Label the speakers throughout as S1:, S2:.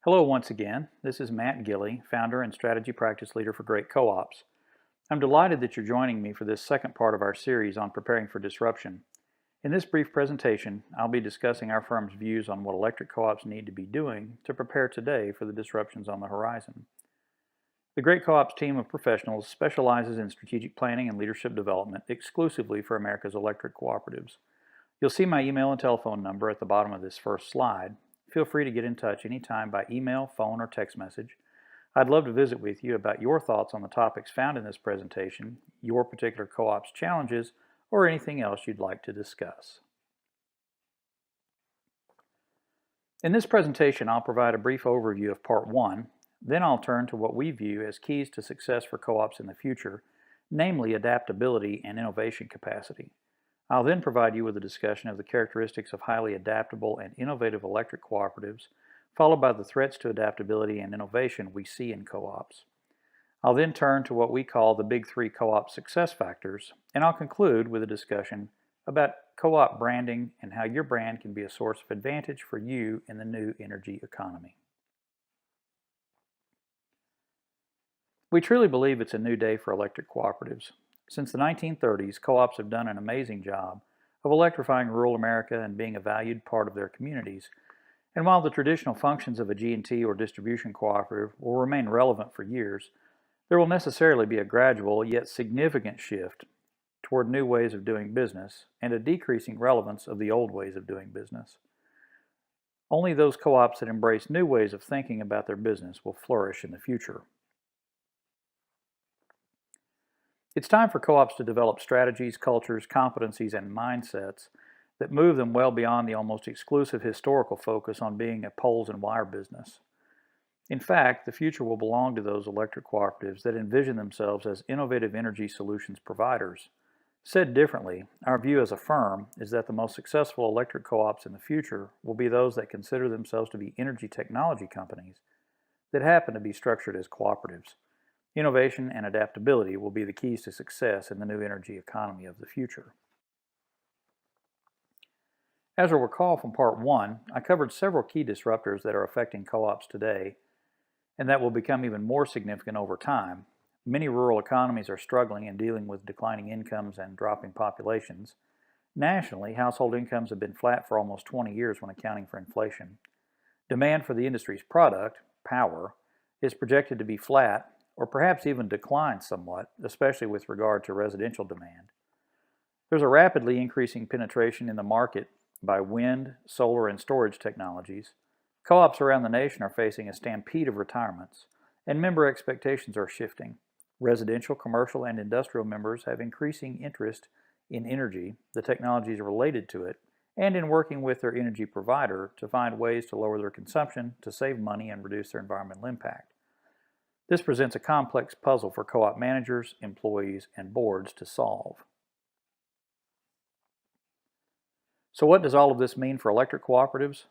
S1: Hello once again. This is Matt Gilley, founder and strategy practice leader for Great Co-ops. I'm delighted that you're joining me for this second part of our series on preparing for disruption. In this brief presentation, I'll be discussing our firm's views on what electric co-ops need to be doing to prepare today for the disruptions on the horizon. The Great Co-ops team of professionals specializes in strategic planning and leadership development exclusively for America's electric cooperatives. You'll see my email and telephone number at the bottom of this first slide. Feel free to get in touch anytime by email, phone, or text message. I'd love to visit with you about your thoughts on the topics found in this presentation, your particular co-op's challenges, or anything else you'd like to discuss. In this presentation, I'll provide a brief overview of Part 1, then I'll turn to what we view as keys to success for co-ops in the future, namely adaptability and innovation capacity. I'll then provide you with a discussion of the characteristics of highly adaptable and innovative electric cooperatives, followed by the threats to adaptability and innovation we see in co-ops. I'll then turn to what we call the Big Three co-op success factors, and I'll conclude with a discussion about co-op branding and how your brand can be a source of advantage for you in the new energy economy. We truly believe it's a new day for electric cooperatives. Since the 1930s, co-ops have done an amazing job of electrifying rural America and being a valued part of their communities. And while the traditional functions of a G&T or distribution cooperative will remain relevant for years, there will necessarily be a gradual yet significant shift toward new ways of doing business and a decreasing relevance of the old ways of doing business. Only those co-ops that embrace new ways of thinking about their business will flourish in the future. It's time for co-ops to develop strategies, cultures, competencies, and mindsets that move them well beyond the almost exclusive historical focus on being a poles and wire business. In fact, the future will belong to those electric cooperatives that envision themselves as innovative energy solutions providers. Said differently, our view as a firm is that the most successful electric co-ops in the future will be those that consider themselves to be energy technology companies that happen to be structured as cooperatives. Innovation and adaptability will be the keys to success in the new energy economy of the future. As you'll recall from Part 1, I covered several key disruptors that are affecting co-ops today and that will become even more significant over time. Many rural economies are struggling and dealing with declining incomes and dropping populations. Nationally, household incomes have been flat for almost 20 years when accounting for inflation. Demand for the industry's product, power, is projected to be flat or perhaps even decline somewhat, especially with regard to residential demand. There's a rapidly increasing penetration in the market by wind, solar, and storage technologies. Co-ops around the nation are facing a stampede of retirements, and member expectations are shifting. Residential, commercial, and industrial members have increasing interest in energy, the technologies related to it, and in working with their energy provider to find ways to lower their consumption, to save money, and reduce their environmental impact. This presents a complex puzzle for co-op managers, employees, and boards to solve. So what does all of this mean for electric cooperatives?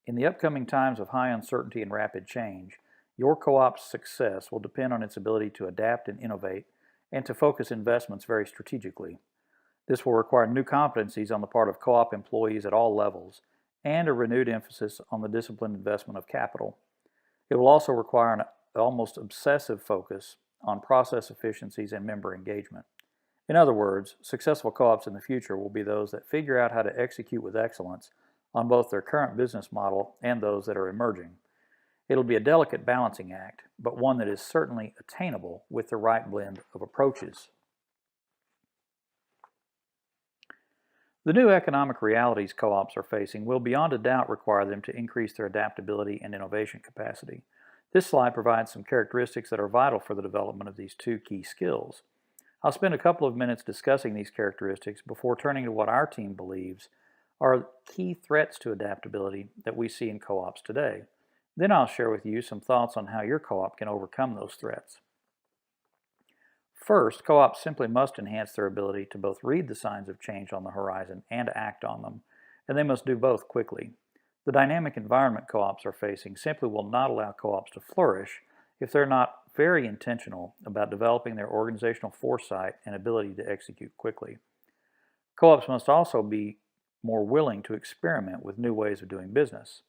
S1: In the upcoming times of high uncertainty and rapid change, your co-op's success will depend on its ability to adapt and innovate and to focus investments very strategically. This will require new competencies on the part of co-op employees at all levels and a renewed emphasis on the disciplined investment of capital. It will also require an almost obsessive focus on process efficiencies and member engagement. In other words, successful co-ops in the future will be those that figure out how to execute with excellence on both their current business model and those that are emerging. It'll be a delicate balancing act, but one that is certainly attainable with the right blend of approaches. The new economic realities co-ops are facing will beyond a doubt require them to increase their adaptability and innovation capacity. This slide provides some characteristics that are vital for the development of these two key skills. I'll spend a couple of minutes discussing these characteristics before turning to what our team believes are key threats to adaptability that we see in co-ops today. Then I'll share with you some thoughts on how your co-op can overcome those threats. First, co-ops simply must enhance their ability to both read the signs of change on the horizon and act on them, and they must do both quickly. The dynamic environment co-ops are facing simply will not allow co-ops to flourish if they're not very intentional about developing their organizational foresight and ability to execute quickly. Co-ops must also be more willing to experiment with new ways of doing business.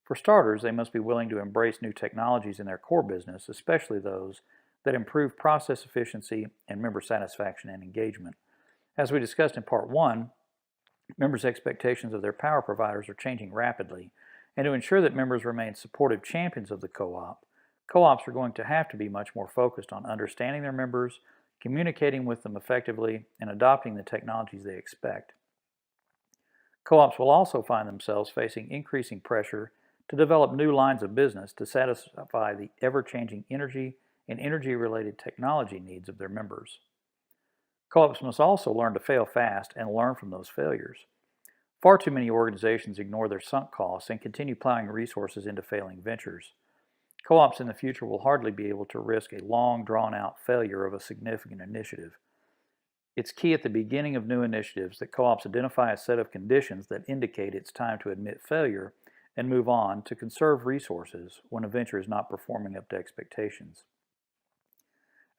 S1: For starters, they must be willing to embrace new technologies in their core business, especially those that improve process efficiency and member satisfaction and engagement. As we discussed in Part 1, members' expectations of their power providers are changing rapidly, and to ensure that members remain supportive champions of the co-op, co-ops are going to have to be much more focused on understanding their members, communicating with them effectively, and adopting the technologies they expect. Co-ops will also find themselves facing increasing pressure to develop new lines of business to satisfy the ever-changing energy and energy-related technology needs of their members. Co-ops must also learn to fail fast and learn from those failures. Far too many organizations ignore their sunk costs and continue plowing resources into failing ventures. Co-ops in the future will hardly be able to risk a long, drawn-out failure of a significant initiative. It's key at the beginning of new initiatives that co-ops identify a set of conditions that indicate it's time to admit failure and move on to conserve resources when a venture is not performing up to expectations.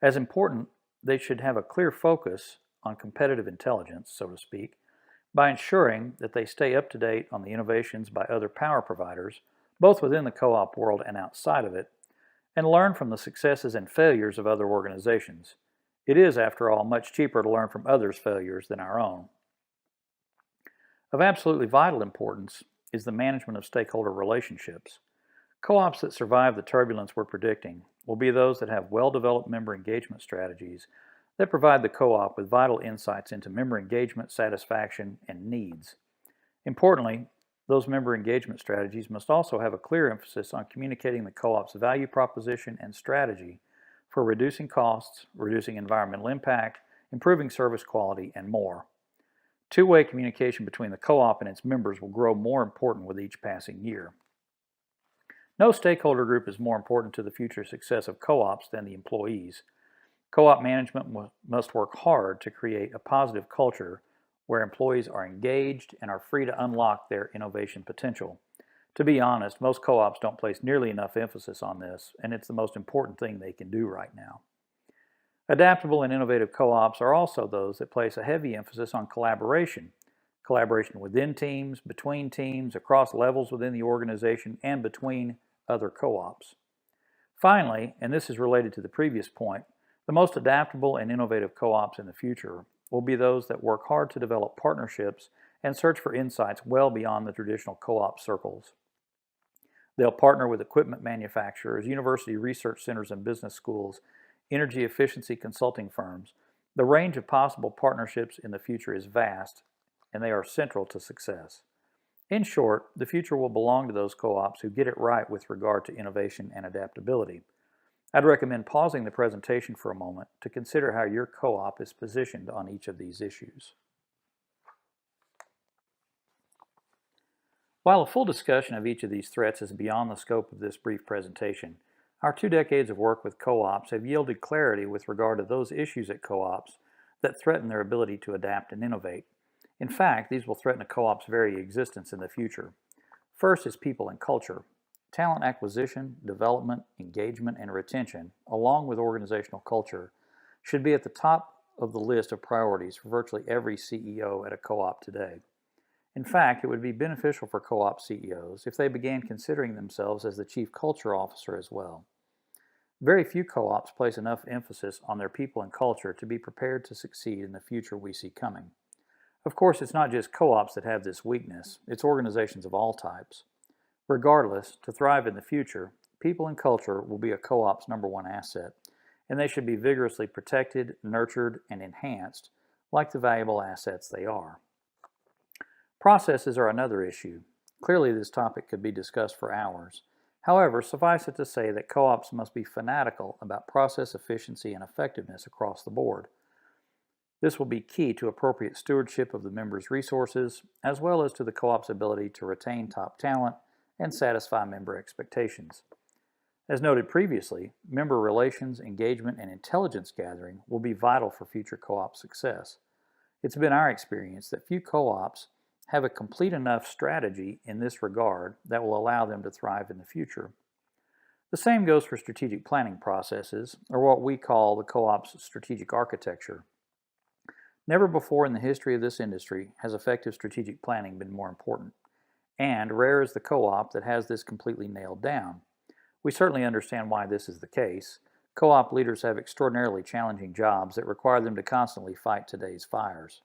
S1: As important, they should have a clear focus on competitive intelligence, so to speak, by ensuring that they stay up to date on the innovations by other power providers, both within the co-op world and outside of it, and learn from the successes and failures of other organizations. It is, after all, much cheaper to learn from others' failures than our own. Of absolutely vital importance is the management of stakeholder relationships. Co-ops that survive the turbulence we're predicting will be those that have well-developed member engagement strategies that provide the co-op with vital insights into member engagement, satisfaction, and needs. Importantly, those member engagement strategies must also have a clear emphasis on communicating the co-op's value proposition and strategy for reducing costs, reducing environmental impact, improving service quality, and more. Two-way communication between the co-op and its members will grow more important with each passing year. No stakeholder group is more important to the future success of co-ops than the employees. Co-op management must work hard to create a positive culture where employees are engaged and are free to unlock their innovation potential. To be honest, most co-ops don't place nearly enough emphasis on this, and it's the most important thing they can do right now. Adaptable and innovative co-ops are also those that place a heavy emphasis on collaboration. Collaboration within teams, between teams, across levels within the organization, and between other co-ops. Finally, and this is related to the previous point, the most adaptable and innovative co-ops in the future will be those that work hard to develop partnerships and search for insights well beyond the traditional co-op circles. They'll partner with equipment manufacturers, university research centers and business schools, energy efficiency consulting firms. The range of possible partnerships in the future is vast, and they are central to success. In short, the future will belong to those co-ops who get it right with regard to innovation and adaptability. I'd recommend pausing the presentation for a moment to consider how your co-op is positioned on each of these issues. While a full discussion of each of these threats is beyond the scope of this brief presentation, our 2 decades of work with co-ops have yielded clarity with regard to those issues at co-ops that threaten their ability to adapt and innovate. In fact, these will threaten a co-op's very existence in the future. First is people and culture. Talent acquisition, development, engagement, and retention, along with organizational culture, should be at the top of the list of priorities for virtually every CEO at a co-op today. In fact, it would be beneficial for co-op CEOs if they began considering themselves as the chief culture officer as well. Very few co-ops place enough emphasis on their people and culture to be prepared to succeed in the future we see coming. Of course, it's not just co-ops that have this weakness, it's organizations of all types. Regardless, to thrive in the future, people and culture will be a co-op's #1 asset, and they should be vigorously protected, nurtured, and enhanced like the valuable assets they are. Processes are another issue. Clearly, this topic could be discussed for hours. However, suffice it to say that co-ops must be fanatical about process efficiency and effectiveness across the board. This will be key to appropriate stewardship of the members' resources, as well as to the co-op's ability to retain top talent and satisfy member expectations. As noted previously, member relations, engagement, and intelligence gathering will be vital for future co-op success. It's been our experience that few co-ops have a complete enough strategy in this regard that will allow them to thrive in the future. The same goes for strategic planning processes, or what we call the co-op's strategic architecture. Never before in the history of this industry has effective strategic planning been more important. and rare is the co-op that has this completely nailed down. We certainly understand why this is the case. Co-op leaders have extraordinarily challenging jobs that require them to constantly fight today's fires.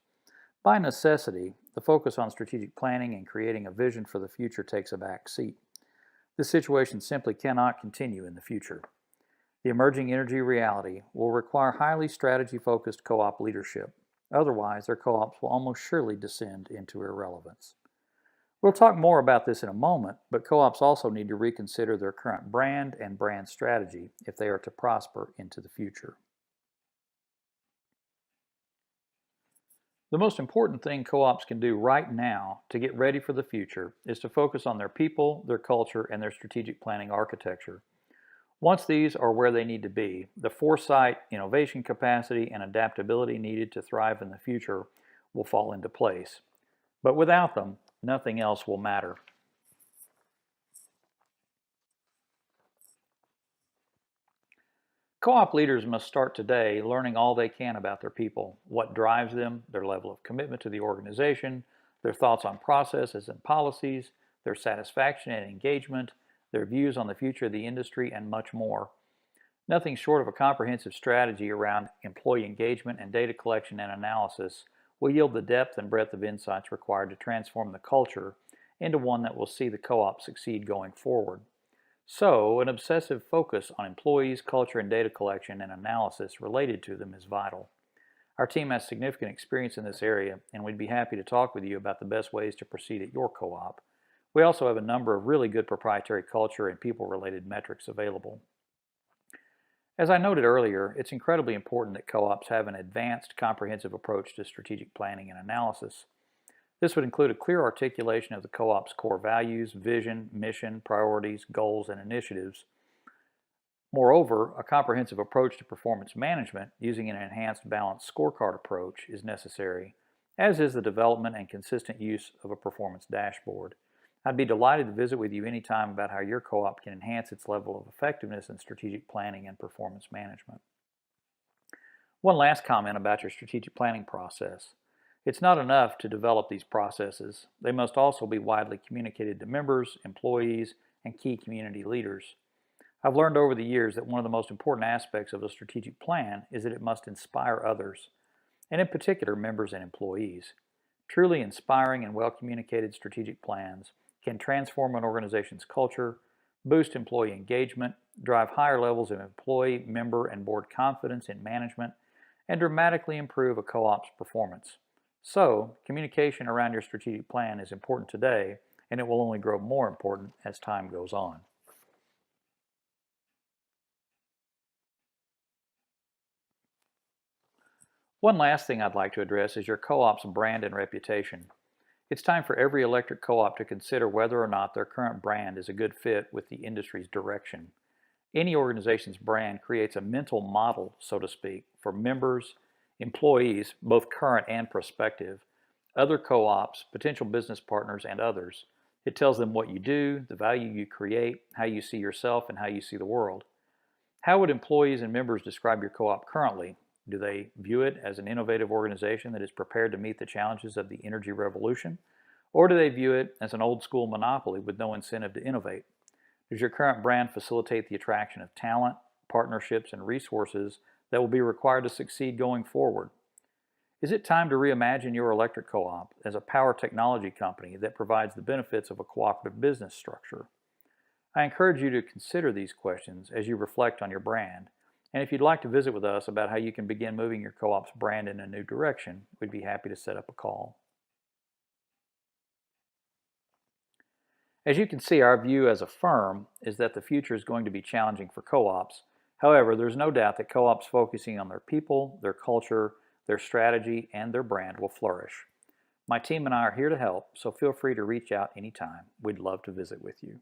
S1: By necessity, the focus on strategic planning and creating a vision for the future takes a back seat. This situation simply cannot continue in the future. The emerging energy reality will require highly strategy-focused co-op leadership. Otherwise, their co-ops will almost surely descend into irrelevance. We'll talk more about this in a moment, but co-ops also need to reconsider their current brand and brand strategy if they are to prosper into the future. The most important thing co-ops can do right now to get ready for the future is to focus on their people, their culture, and their strategic planning architecture. Once these are where they need to be, the foresight, innovation capacity, and adaptability needed to thrive in the future will fall into place. But without them, nothing else will matter. Co-op leaders must start today learning all they can about their people, what drives them, their level of commitment to the organization, their thoughts on processes and policies, their satisfaction and engagement, their views on the future of the industry, and much more. Nothing short of a comprehensive strategy around employee engagement and data collection and analysis will yield the depth and breadth of insights required to transform the culture into one that will see the co-op succeed going forward. So, an obsessive focus on employees, culture, and data collection and analysis related to them is vital. Our team has significant experience in this area, and we'd be happy to talk with you about the best ways to proceed at your co-op. We also have a number of really good proprietary culture and people-related metrics available. As I noted earlier, it's incredibly important that co-ops have an advanced, comprehensive approach to strategic planning and analysis. This would include a clear articulation of the co-op's core values, vision, mission, priorities, goals, and initiatives. Moreover, a comprehensive approach to performance management using an enhanced balanced scorecard approach is necessary, as is the development and consistent use of a performance dashboard. I'd be delighted to visit with you anytime about how your co-op can enhance its level of effectiveness in strategic planning and performance management. One last comment about your strategic planning process. It's not enough to develop these processes. They must also be widely communicated to members, employees, and key community leaders. I've learned over the years that one of the most important aspects of a strategic plan is that it must inspire others, and in particular members and employees. Truly inspiring and well-communicated strategic plans can transform an organization's culture, boost employee engagement, drive higher levels of employee, member, and board confidence in management, and dramatically improve a co-op's performance. So, communication around your strategic plan is important today, and it will only grow more important as time goes on. One last thing I'd like to address is your co-op's brand and reputation. It's time for every electric co-op to consider whether or not their current brand is a good fit with the industry's direction. Any organization's brand creates a mental model, so to speak, for members, employees, both current and prospective, other co-ops, potential business partners, and others. It tells them what you do, the value you create, how you see yourself, and how you see the world. How would employees and members describe your co-op currently? Do they view it as an innovative organization that is prepared to meet the challenges of the energy revolution? Or do they view it as an old-school monopoly with no incentive to innovate? Does your current brand facilitate the attraction of talent, partnerships, and resources that will be required to succeed going forward? Is it time to reimagine your electric co-op as a power technology company that provides the benefits of a cooperative business structure? I encourage you to consider these questions as you reflect on your brand. And if you'd like to visit with us about how you can begin moving your co-op's brand in a new direction, we'd be happy to set up a call. As you can see, our view as a firm is that the future is going to be challenging for co-ops. However, there's no doubt that co-ops focusing on their people, their culture, their strategy, and their brand will flourish. My team and I are here to help, so feel free to reach out anytime. We'd love to visit with you.